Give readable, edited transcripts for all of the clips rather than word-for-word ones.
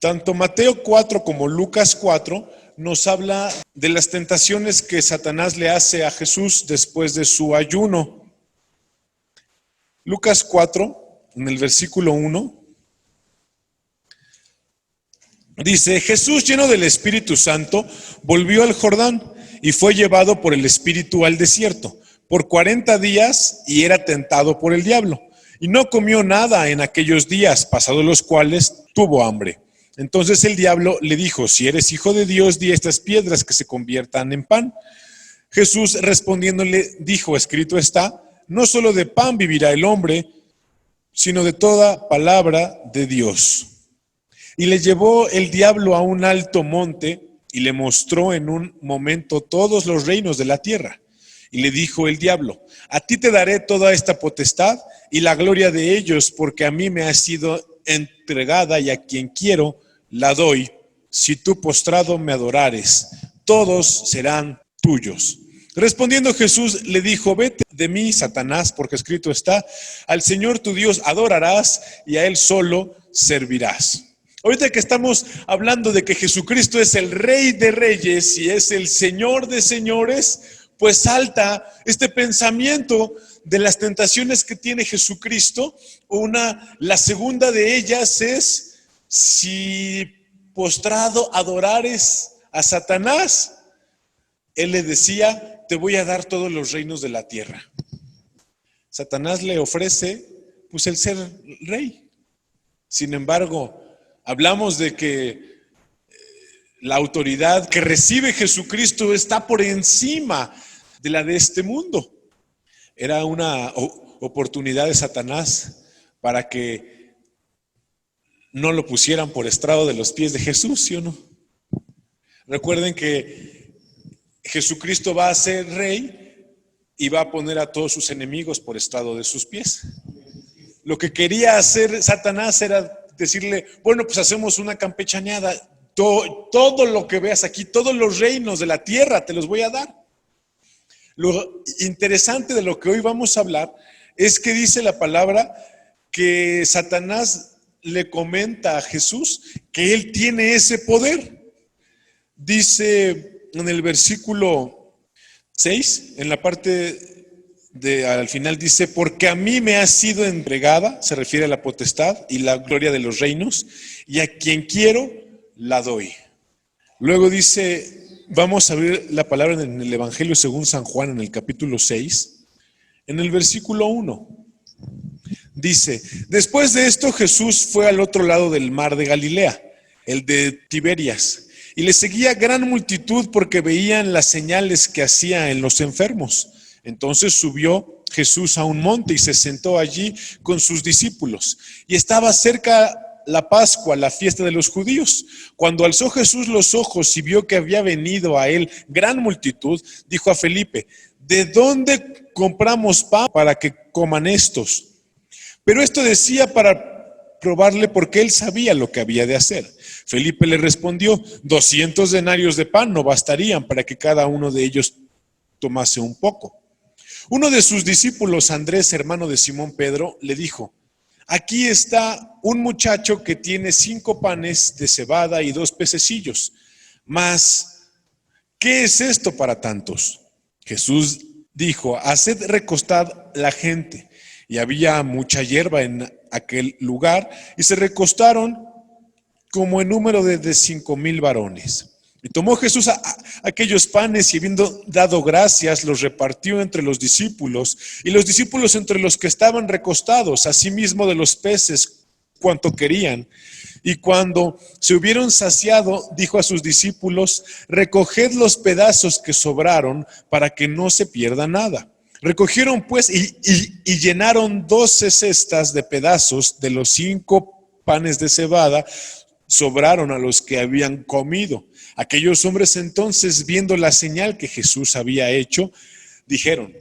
Tanto Mateo 4 como Lucas 4 nos habla de las tentaciones que Satanás le hace a Jesús después de su ayuno. Lucas 4, en el versículo 1, dice: Jesús, lleno del Espíritu Santo, volvió al Jordán y fue llevado por el Espíritu al desierto por 40 días y era tentado por el diablo. Y no comió nada en aquellos días, pasados los cuales tuvo hambre. Entonces el diablo le dijo: si eres hijo de Dios, di a estas piedras que se conviertan en pan. Jesús respondiéndole dijo: escrito está, no solo de pan vivirá el hombre, sino de toda palabra de Dios. Y le llevó el diablo a un alto monte y le mostró en un momento todos los reinos de la tierra. Y le dijo el diablo: a ti te daré toda esta potestad y la gloria de ellos, porque a mí me ha sido entregada y a quien quiero la doy. Si tú postrado me adorares, todos serán tuyos. Respondiendo Jesús le dijo: vete de mí, Satanás, porque escrito está, al Señor tu Dios adorarás y a Él solo servirás. Ahorita que estamos hablando de que Jesucristo es el Rey de Reyes y es el Señor de Señores, pues salta este pensamiento de las tentaciones que tiene Jesucristo. La segunda de ellas es: si postrado adorares a Satanás, él le decía: te voy a dar todos los reinos de la tierra. Satanás le ofrece pues el ser rey. Sin embargo, hablamos de que la autoridad que recibe Jesucristo está por encima de la de este mundo. Era una oportunidad de Satanás para que no lo pusieran por estrado de los pies de Jesús, ¿sí o no? Recuerden que Jesucristo va a ser rey y va a poner a todos sus enemigos por estrado de sus pies. Lo que quería hacer Satanás era decirle: bueno, pues hacemos una campechaneada, todo lo que veas aquí, todos los reinos de la tierra te los voy a dar. Lo interesante de lo que hoy vamos a hablar es que dice la palabra que Satanás le comenta a Jesús que él tiene ese poder. Dice en el versículo 6, en la parte al final dice: porque a mí me ha sido entregada, se refiere a la potestad y la gloria de los reinos, y a quien quiero la doy. Luego dice, vamos a ver la palabra en el Evangelio según San Juan, en el capítulo 6, en el versículo 1. Dice: después de esto Jesús fue al otro lado del mar de Galilea, el de Tiberias, y le seguía gran multitud porque veían las señales que hacía en los enfermos. Entonces subió Jesús a un monte y se sentó allí con sus discípulos. Y estaba cerca la Pascua, la fiesta de los judíos. Cuando alzó Jesús los ojos y vio que había venido a él gran multitud, dijo a Felipe: ¿de dónde compramos pan para que coman estos? Pero esto decía para probarle, porque él sabía lo que había de hacer. Felipe le respondió: 200 denarios de pan no bastarían para que cada uno de ellos tomase un poco. Uno de sus discípulos, Andrés, hermano de Simón Pedro, le dijo: aquí está un muchacho que tiene 5 panes de cebada y 2 pececillos. Mas, ¿qué es esto para tantos? Jesús dijo: haced recostar la gente. Y había mucha hierba en aquel lugar, y se recostaron como en número de 5,000 varones. Y tomó Jesús aquellos panes y, habiendo dado gracias, los repartió entre los discípulos, y los discípulos entre los que estaban recostados, asimismo de los peces cuanto querían. Y cuando se hubieron saciado, dijo a sus discípulos: recoged los pedazos que sobraron para que no se pierda nada. Recogieron pues y llenaron 12 cestas de pedazos de los 5 panes de cebada, sobraron a los que habían comido. Aquellos hombres entonces, viendo la señal que Jesús había hecho, dijeron: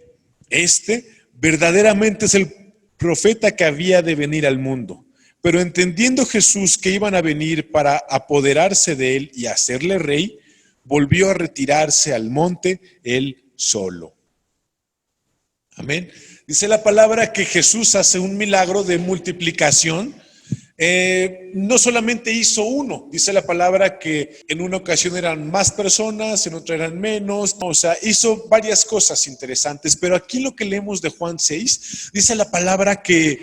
este verdaderamente es el profeta que había de venir al mundo. Pero entendiendo Jesús que iban a venir para apoderarse de él y hacerle rey, volvió a retirarse al monte él solo. Amén. Dice la palabra que Jesús hace un milagro de multiplicación No solamente hizo uno, dice la palabra que en una ocasión eran más personas, en otra eran menos, o sea, hizo varias cosas interesantes, pero aquí lo que leemos de Juan 6, dice la palabra que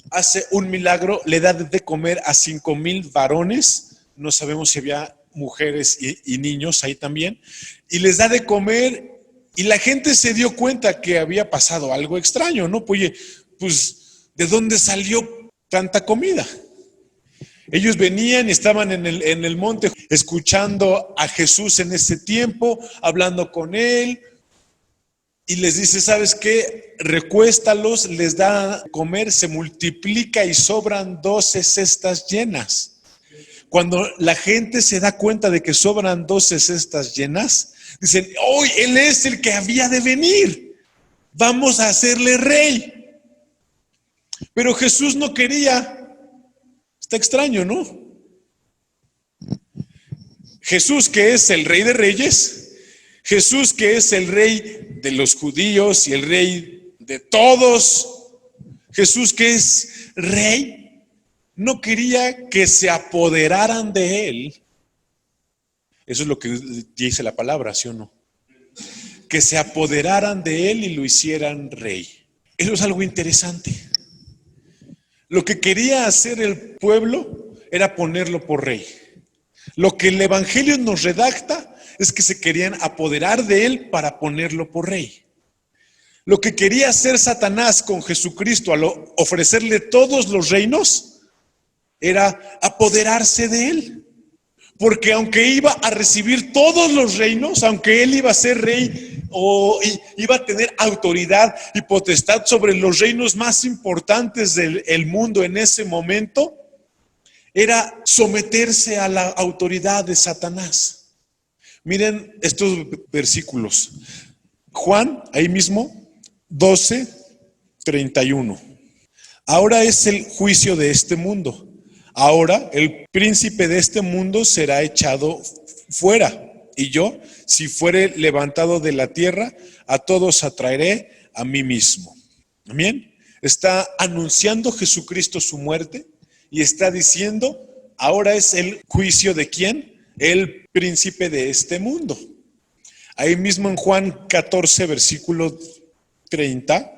hace un milagro, le da de comer a 5,000 varones, no sabemos si había mujeres y niños ahí también, y les da de comer y la gente se dio cuenta que había pasado algo extraño, ¿no? Oye, pues, ¿de dónde salió tanta comida? Ellos venían y estaban en el monte escuchando a Jesús en ese tiempo, hablando con él, y les dice, ¿sabes qué? Recuéstalos, les da a comer, se multiplica y sobran 12 cestas llenas. Cuando la gente se da cuenta de que sobran 12 cestas llenas, dicen, hoy él es el que había de venir, vamos a hacerle rey. Pero Jesús no quería. Está extraño, ¿no? Jesús, que es el Rey de Reyes, Jesús, que es el Rey de los judíos y el Rey de todos, Jesús, que es Rey, no quería que se apoderaran de él. Eso es lo que dice la palabra, ¿sí o no? Que se apoderaran de él y lo hicieran Rey. Eso es algo interesante. Lo que quería hacer el pueblo era ponerlo por rey. Lo que el Evangelio nos redacta es que se querían apoderar de él para ponerlo por rey. Lo que quería hacer Satanás con Jesucristo al ofrecerle todos los reinos era apoderarse de él. Porque aunque iba a recibir todos los reinos, aunque él iba a ser rey o iba a tener autoridad y potestad sobre los reinos más importantes del mundo en ese momento, era someterse a la autoridad de Satanás. Miren estos versículos. Juan, ahí mismo, 12:31. Ahora es el juicio de este mundo. Ahora el príncipe de este mundo será echado fuera, y yo, si fuere levantado de la tierra, a todos atraeré a mí mismo. Amén. Está anunciando Jesucristo su muerte y está diciendo, ahora es el juicio de ¿quién? El príncipe de este mundo. Ahí mismo en Juan 14, versículo 30,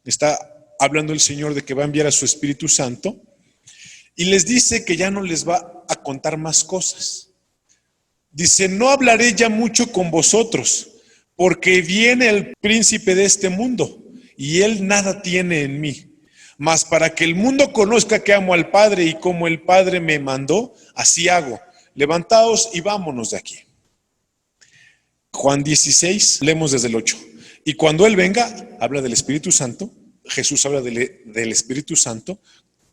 está hablando el Señor de que va a enviar a su Espíritu Santo. Y les dice que ya no les va a contar más cosas. Dice, no hablaré ya mucho con vosotros, porque viene el príncipe de este mundo, y él nada tiene en mí. Mas para que el mundo conozca que amo al Padre, y como el Padre me mandó, así hago. Levantaos y vámonos de aquí. Juan 16, leemos desde el 8. Y cuando él venga, habla del Espíritu Santo, Jesús habla del Espíritu Santo,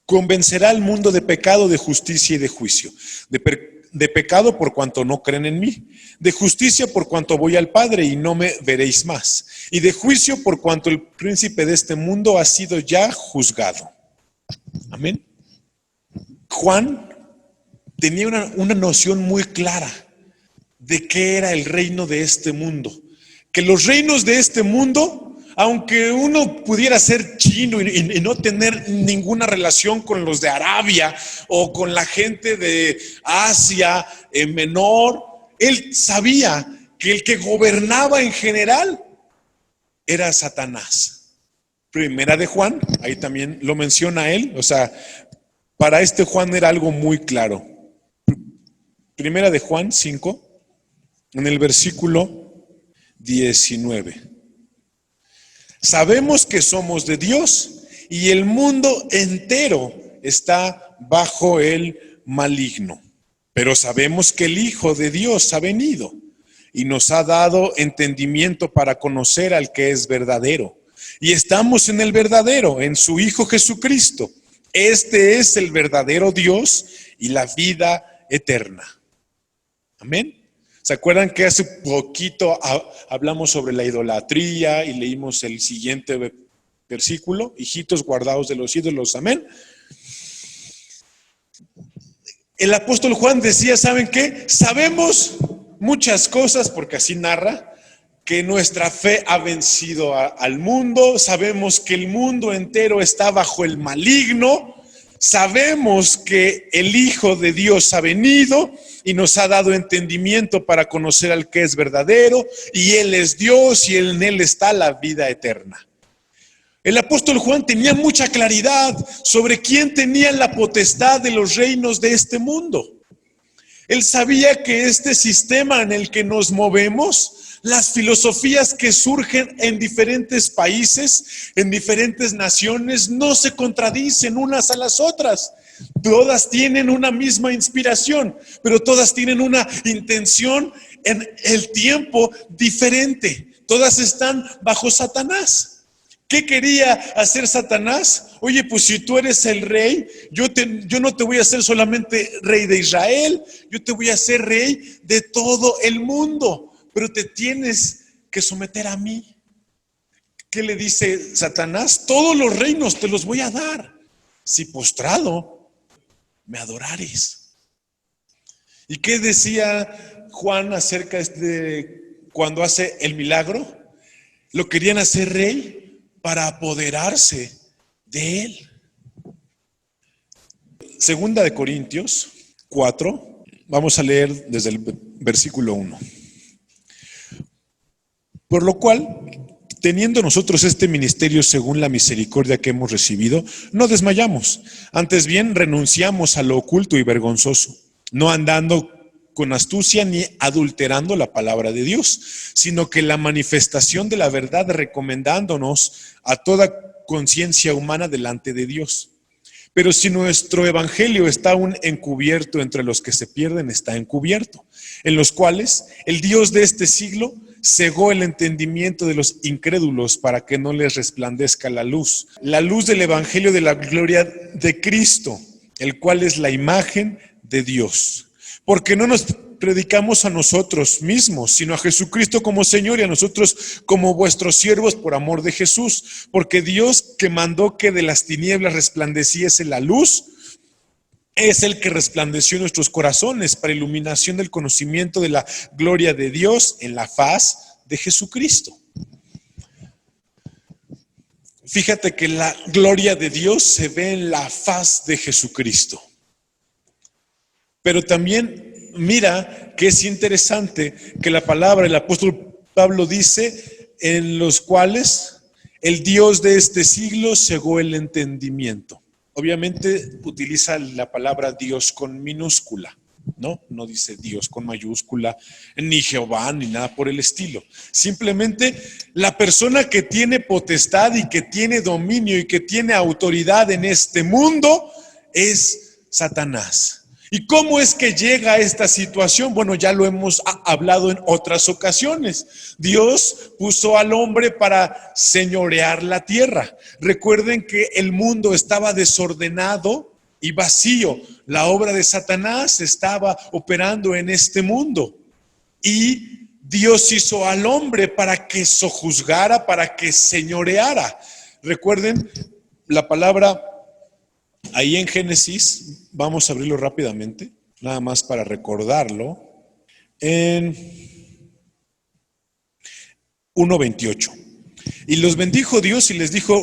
convencerá al mundo de pecado, de justicia y de juicio. De pecado por cuanto no creen en mí. De justicia por cuanto voy al Padre y no me veréis más. Y de juicio por cuanto el príncipe de este mundo ha sido ya juzgado. Amén. Juan tenía una noción muy clara de qué era el reino de este mundo. Que los reinos de este mundo, aunque uno pudiera ser chino y no tener ninguna relación con los de Arabia o con la gente de Asia Menor, él sabía que el que gobernaba en general era Satanás. Primera de Juan, ahí también lo menciona él, o sea, para este Juan era algo muy claro. Primera de Juan 5, en el versículo 19. Sabemos que somos de Dios y el mundo entero está bajo el maligno. Pero sabemos que el Hijo de Dios ha venido y nos ha dado entendimiento para conocer al que es verdadero. Y estamos en el verdadero, en su Hijo Jesucristo. Este es el verdadero Dios y la vida eterna. Amén. ¿Se acuerdan que hace poquito hablamos sobre la idolatría y leímos el siguiente versículo? Hijitos guardados de los ídolos, amén. El apóstol Juan decía, ¿saben qué? Sabemos muchas cosas, porque así narra, que nuestra fe ha vencido al mundo. Sabemos que el mundo entero está bajo el maligno. Sabemos que el Hijo de Dios ha venido y nos ha dado entendimiento para conocer al que es verdadero, y Él es Dios y en Él está la vida eterna. El apóstol Juan tenía mucha claridad sobre quién tenía la potestad de los reinos de este mundo. Él sabía que este sistema en el que nos movemos, las filosofías que surgen en diferentes países, en diferentes naciones, no se contradicen unas a las otras. Todas tienen una misma inspiración, pero todas tienen una intención en el tiempo diferente. Todas están bajo Satanás. ¿Qué quería hacer Satanás? Oye, pues si tú eres el rey, yo no te voy a hacer solamente rey de Israel, yo te voy a hacer rey de todo el mundo. Pero te tienes que someter a mí. ¿Qué le dice Satanás? Todos los reinos te los voy a dar, si postrado me adorares. ¿Y qué decía Juan acerca de cuando hace el milagro? Lo querían hacer rey para apoderarse de él. Segunda de Corintios 4, vamos a leer desde el versículo 1. Por lo cual, teniendo nosotros este ministerio según la misericordia que hemos recibido, no desmayamos, antes bien renunciamos a lo oculto y vergonzoso, no andando con astucia ni adulterando la palabra de Dios, sino que la manifestación de la verdad recomendándonos a toda conciencia humana delante de Dios. Pero si nuestro evangelio está aún encubierto entre los que se pierden, está encubierto, en los cuales el Dios de este siglo cegó el entendimiento de los incrédulos para que no les resplandezca la luz del evangelio de la gloria de Cristo, el cual es la imagen de Dios. Porque no nos predicamos a nosotros mismos, sino a Jesucristo como Señor y a nosotros como vuestros siervos por amor de Jesús. Porque Dios, que mandó que de las tinieblas resplandeciese la luz, es el que resplandeció en nuestros corazones para iluminación del conocimiento de la gloria de Dios en la faz de Jesucristo. Fíjate que la gloria de Dios se ve en la faz de Jesucristo. Pero también mira que es interesante que la palabra, el apóstol Pablo dice, en los cuales el Dios de este siglo cegó el entendimiento. Obviamente utiliza la palabra Dios con minúscula, ¿no? No dice Dios con mayúscula, ni Jehová, ni nada por el estilo. Simplemente la persona que tiene potestad y que tiene dominio y que tiene autoridad en este mundo es Satanás. ¿Y cómo es que llega a esta situación? Bueno, ya lo hemos hablado en otras ocasiones. Dios puso al hombre para señorear la tierra. Recuerden que el mundo estaba desordenado y vacío. La obra de Satanás estaba operando en este mundo. Y Dios hizo al hombre para que sojuzgara, para que señoreara. Recuerden la palabra ahí en Génesis, vamos a abrirlo rápidamente, nada más para recordarlo, en 1:28. Y los bendijo Dios y les dijo,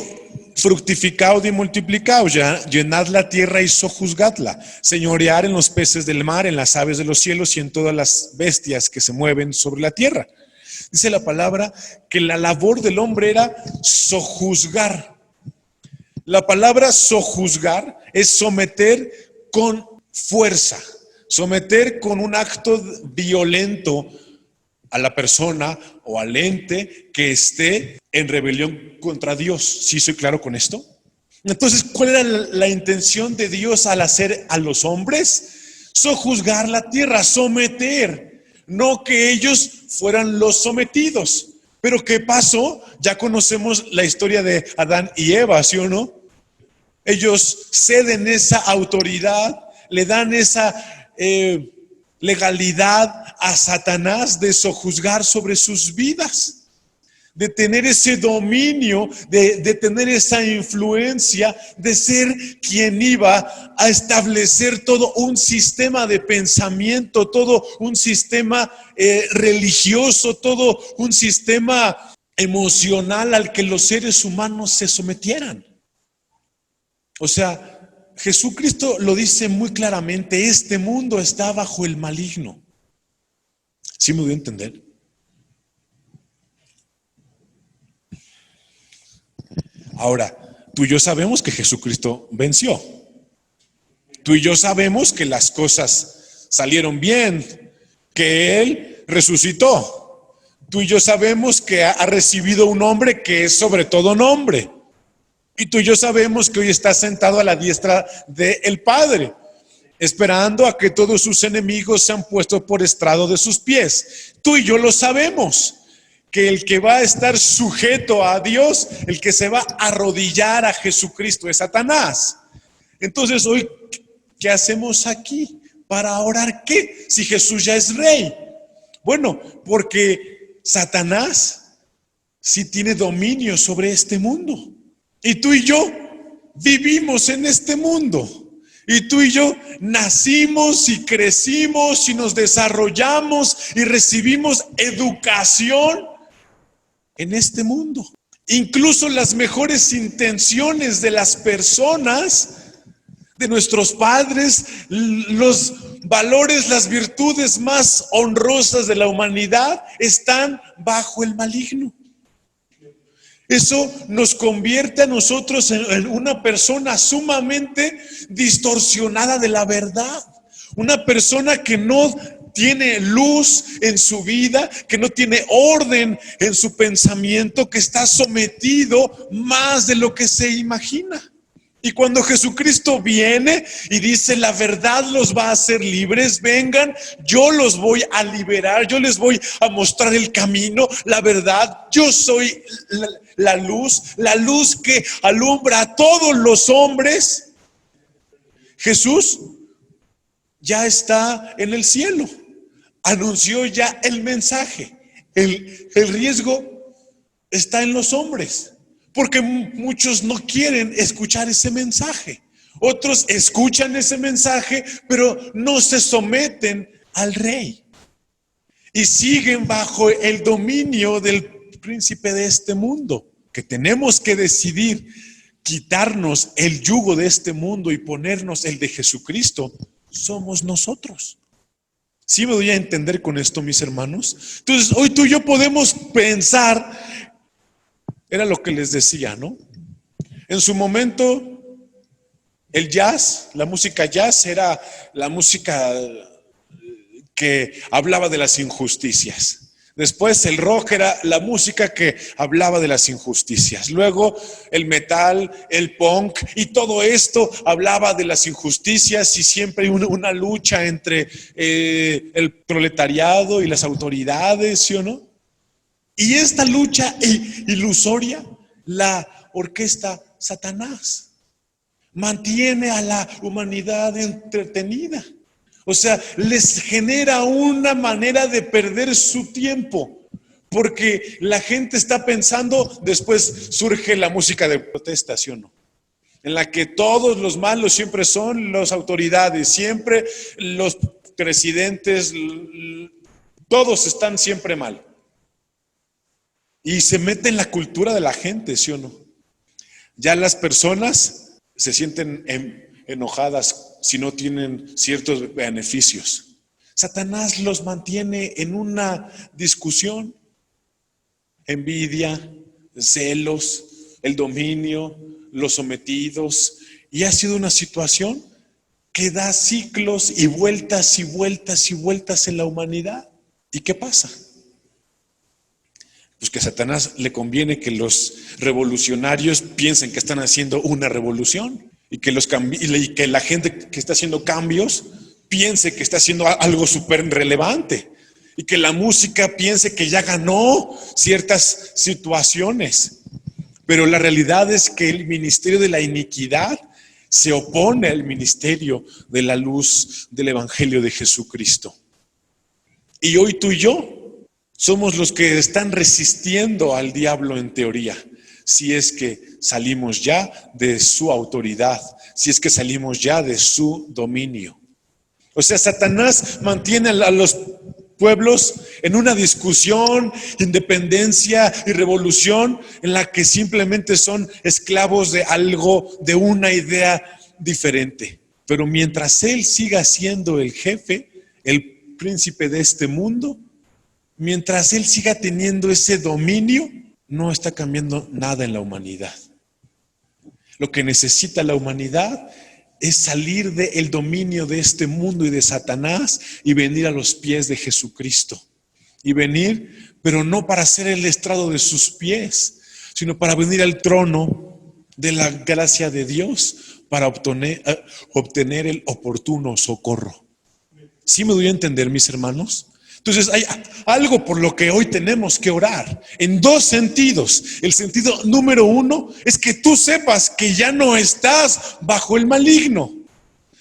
fructificaos y multiplicaos, llenad la tierra y sojuzgadla, señorear en los peces del mar, en las aves de los cielos y en todas las bestias que se mueven sobre la tierra. Dice la palabra que la labor del hombre era sojuzgar. La palabra sojuzgar es someter con fuerza, someter con un acto violento a la persona o al ente que esté en rebelión contra Dios. ¿Sí soy claro con esto? Entonces, ¿cuál era la intención de Dios al hacer a los hombres? Sojuzgar la tierra, someter, no que ellos fueran los sometidos. Pero ¿qué pasó? Ya conocemos la historia de Adán y Eva, ¿sí o no? Ellos ceden esa autoridad, le dan esa legalidad a Satanás de sojuzgar sobre sus vidas, de tener ese dominio, de tener esa influencia, de ser quien iba a establecer todo un sistema de pensamiento, todo un sistema religioso, todo un sistema emocional al que los seres humanos se sometieran. O sea, Jesucristo lo dice muy claramente, este mundo está bajo el maligno. ¿Sí me voy a entender? Ahora, tú y yo sabemos que Jesucristo venció. Tú y yo sabemos que las cosas salieron bien, que Él resucitó. Tú y yo sabemos que ha recibido un nombre que es sobre todo nombre. Y tú y yo sabemos que hoy está sentado a la diestra del Padre, esperando a que todos sus enemigos sean puestos por estrado de sus pies. Tú y yo lo sabemos, que el que va a estar sujeto a Dios, el que se va a arrodillar a Jesucristo es Satanás. Entonces hoy, ¿qué hacemos aquí? Para orar, ¿qué? Si Jesús ya es rey. Bueno, porque Satanás sí tiene dominio sobre este mundo. Y tú y yo vivimos en este mundo. Y tú y yo nacimos y crecimos y nos desarrollamos y recibimos educación en este mundo. Incluso las mejores intenciones de las personas, de nuestros padres, los valores, las virtudes más honrosas de la humanidad están bajo el maligno. Eso nos convierte a nosotros en una persona sumamente distorsionada de la verdad. Una persona que no tiene luz en su vida, que no tiene orden en su pensamiento, que está sometido más de lo que se imagina. Y cuando Jesucristo viene y dice la verdad los va a hacer libres, vengan, yo los voy a liberar, yo les voy a mostrar el camino, la verdad, yo soy la luz que alumbra a todos los hombres. Jesús ya está en el cielo, anunció ya el mensaje, el riesgo está en los hombres. Porque muchos no quieren escuchar ese mensaje. Otros escuchan ese mensaje, pero no se someten al rey. Y siguen bajo el dominio del príncipe de este mundo. Que tenemos que decidir quitarnos el yugo de este mundo y ponernos el de Jesucristo. Somos nosotros. ¿Sí me doy a entender con esto, mis hermanos? Entonces, hoy tú y yo podemos pensar. Era lo que les decía, ¿no? En su momento, el jazz, la música jazz era la música que hablaba de las injusticias. Después el rock era la música que hablaba de las injusticias. Luego el metal, el punk y todo esto hablaba de las injusticias y siempre hay una lucha entre el proletariado y las autoridades, ¿sí o no? Y esta lucha ilusoria la orquesta Satanás. Mantiene a la humanidad entretenida. O sea, les genera una manera de perder su tiempo. Porque la gente está pensando, después surge la música de protesta, ¿sí o no? En la que todos los malos siempre son las autoridades, siempre los presidentes, todos están siempre mal. Y se mete en la cultura de la gente, ¿sí o no? Ya las personas se sienten enojadas si no tienen ciertos beneficios. Satanás los mantiene en una discusión, envidia, celos, el dominio, los sometidos. Y ha sido una situación que da ciclos y vueltas y vueltas y vueltas en la humanidad. ¿Y qué pasa? Pues que a Satanás le conviene que los revolucionarios piensen que están haciendo una revolución y que la gente que está haciendo cambios piense que está haciendo algo súper relevante y que la música piense que ya ganó ciertas situaciones. Pero la realidad es que el ministerio de la iniquidad se opone al ministerio de la luz del Evangelio de Jesucristo. Y hoy tú y yo somos los que están resistiendo al diablo en teoría, si es que salimos ya de su autoridad, si es que salimos ya de su dominio. O sea, Satanás mantiene a los pueblos en una discusión, independencia y revolución en la que simplemente son esclavos de algo, de una idea diferente. Pero mientras él siga siendo el jefe, el príncipe de este mundo, mientras él siga teniendo ese dominio, no está cambiando nada en la humanidad. Lo que necesita la humanidad es salir del dominio de este mundo y de Satanás y venir a los pies de Jesucristo. Y venir, pero no para ser el estrado de sus pies, sino para venir al trono de la gracia de Dios para obtener el oportuno socorro. ¿Sí me doy a entender, mis hermanos? Entonces hay algo por lo que hoy tenemos que orar en dos sentidos. El sentido número uno es que tú sepas que ya no estás bajo el maligno.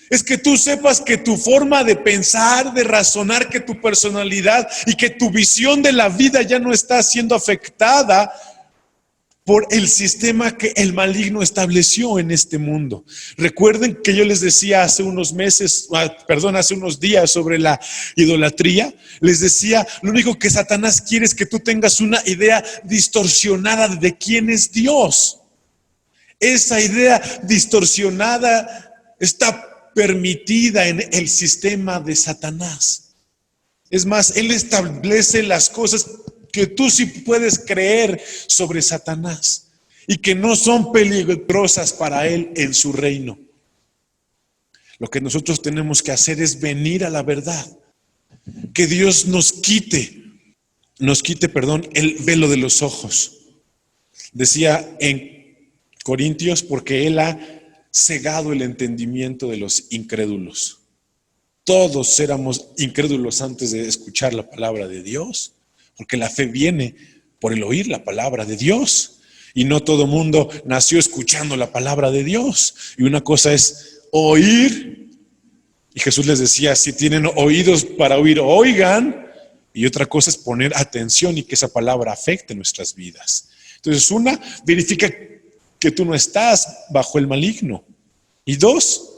Es que tú sepas que tu forma de pensar, de razonar, que tu personalidad y que tu visión de la vida ya no está siendo afectada por el sistema que el maligno estableció en este mundo. Recuerden que yo les decía hace unos días sobre la idolatría. Les decía, lo único que Satanás quiere es que tú tengas una idea distorsionada de quién es Dios. Esa idea distorsionada está permitida en el sistema de Satanás. Es más, él establece las cosas que tú sí puedes creer sobre Satanás y que no son peligrosas para él en su reino. Lo que nosotros tenemos que hacer es venir a la verdad. Que Dios nos quite, el velo de los ojos. Decía en Corintios, porque Él ha cegado el entendimiento de los incrédulos. Todos éramos incrédulos antes de escuchar la palabra de Dios, porque la fe viene por el oír la palabra de Dios. Y no todo mundo nació escuchando la palabra de Dios. Y una cosa es oír. Y Jesús les decía, si tienen oídos para oír, oigan. Y otra cosa es poner atención y que esa palabra afecte nuestras vidas. Entonces, una, verifica que tú no estás bajo el maligno. Y dos,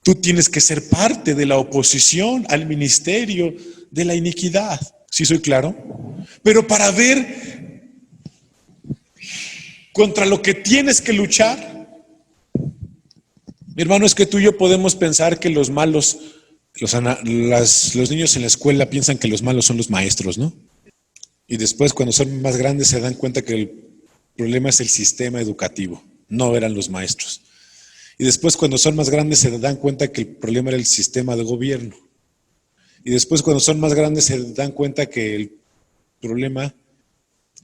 tú tienes que ser parte de la oposición al ministerio de la iniquidad. ¿Sí soy claro? Pero para ver contra lo que tienes que luchar, mi hermano, es que tú y yo podemos pensar que los malos, los niños en la escuela piensan que los malos son los maestros, ¿no? Y después, cuando son más grandes, se dan cuenta que el problema es el sistema educativo, no eran los maestros. Y después, cuando son más grandes, se dan cuenta que el problema era el sistema de gobierno. Y después, cuando son más grandes, se dan cuenta que el problema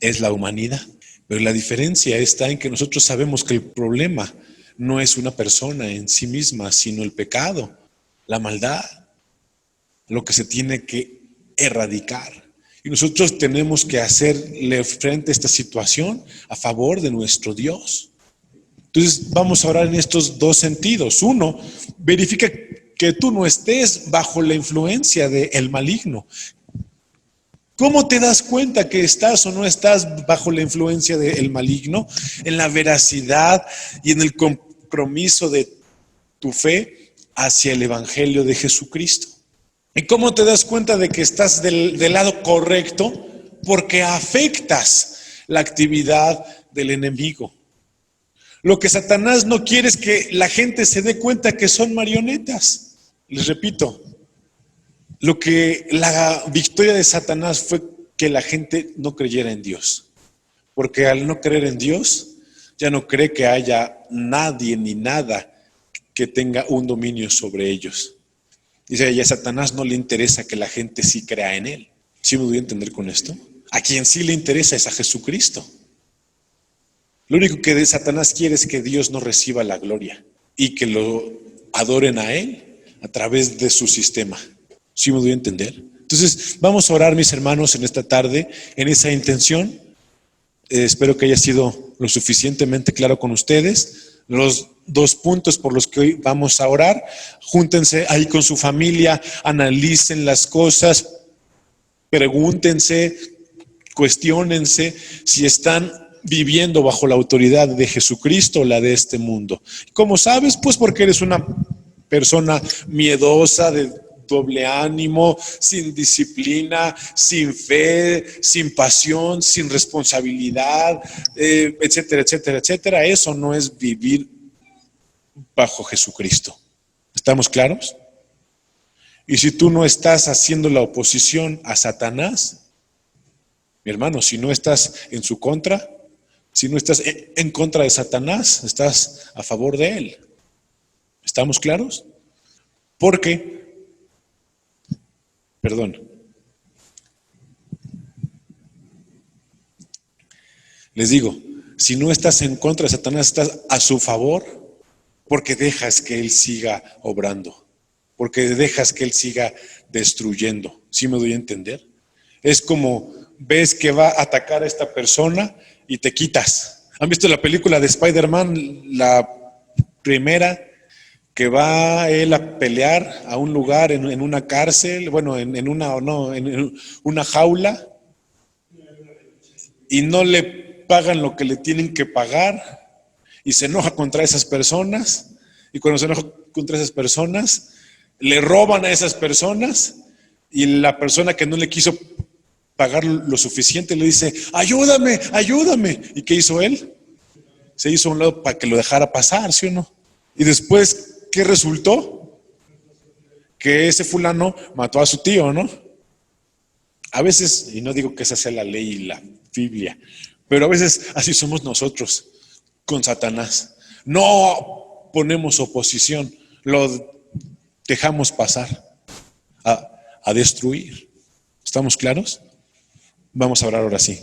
es la humanidad. Pero la diferencia está en que nosotros sabemos que el problema no es una persona en sí misma, sino el pecado, la maldad, lo que se tiene que erradicar. Y nosotros tenemos que hacerle frente a esta situación a favor de nuestro Dios. Entonces vamos a orar en estos dos sentidos. Uno, verifica que tú no estés bajo la influencia del maligno. ¿Cómo te das cuenta que estás o no estás bajo la influencia del maligno? En la veracidad y en el compromiso de tu fe hacia el Evangelio de Jesucristo. ¿Y cómo te das cuenta de que estás del lado correcto? Porque afectas la actividad del enemigo. Lo que Satanás no quiere es que la gente se dé cuenta que son marionetas. Les repito, lo que la victoria de Satanás fue que la gente no creyera en Dios. Porque al no creer en Dios, ya no cree que haya nadie ni nada que tenga un dominio sobre ellos. Dice, y a Satanás no le interesa que la gente sí crea en él. ¿Sí me voy a entender con esto? A quien sí le interesa es a Jesucristo. Lo único que de Satanás quiere es que Dios no reciba la gloria y que lo adoren a él a través de su sistema. ¿Sí me doy a entender? Entonces, vamos a orar, mis hermanos, en esta tarde, en esa intención. Espero que haya sido lo suficientemente claro con ustedes. Los dos puntos por los que hoy vamos a orar. Júntense ahí con su familia, analicen las cosas, pregúntense, cuestiónense si están viviendo bajo la autoridad de Jesucristo o la de este mundo. ¿Cómo sabes? Pues porque eres una persona miedosa, de doble ánimo, sin disciplina, sin fe, sin pasión, sin responsabilidad, etcétera, etcétera, etcétera. Eso no es vivir bajo Jesucristo. ¿Estamos claros? Y si tú no estás haciendo la oposición a Satanás, mi hermano, si no estás en su contra, si no estás en contra de Satanás, estás a favor de él. ¿Estamos claros? Porque, perdón, les digo, si no estás en contra de Satanás, estás a su favor, porque dejas que él siga obrando, porque dejas que él siga destruyendo. ¿Sí me doy a entender? Es como ves que va a atacar a esta persona y te quitas. ¿Han visto la película de Spider-Man, la primera, que va él a pelear a un lugar en una cárcel, bueno, en una jaula, y no le pagan lo que le tienen que pagar, y se enoja contra esas personas, y cuando se enoja contra esas personas, le roban a esas personas, y la persona que no le quiso pagar lo suficiente le dice, ayúdame, ayúdame. ¿Y qué hizo él? Se hizo a un lado para que lo dejara pasar, ¿sí o no? Y después, ¿qué resultó? Que ese fulano mató a su tío, ¿no? A veces, y no digo que esa sea la ley y la Biblia, pero a veces así somos nosotros con Satanás. No ponemos oposición, lo dejamos pasar a destruir. ¿Estamos claros? Vamos a orar ahora sí.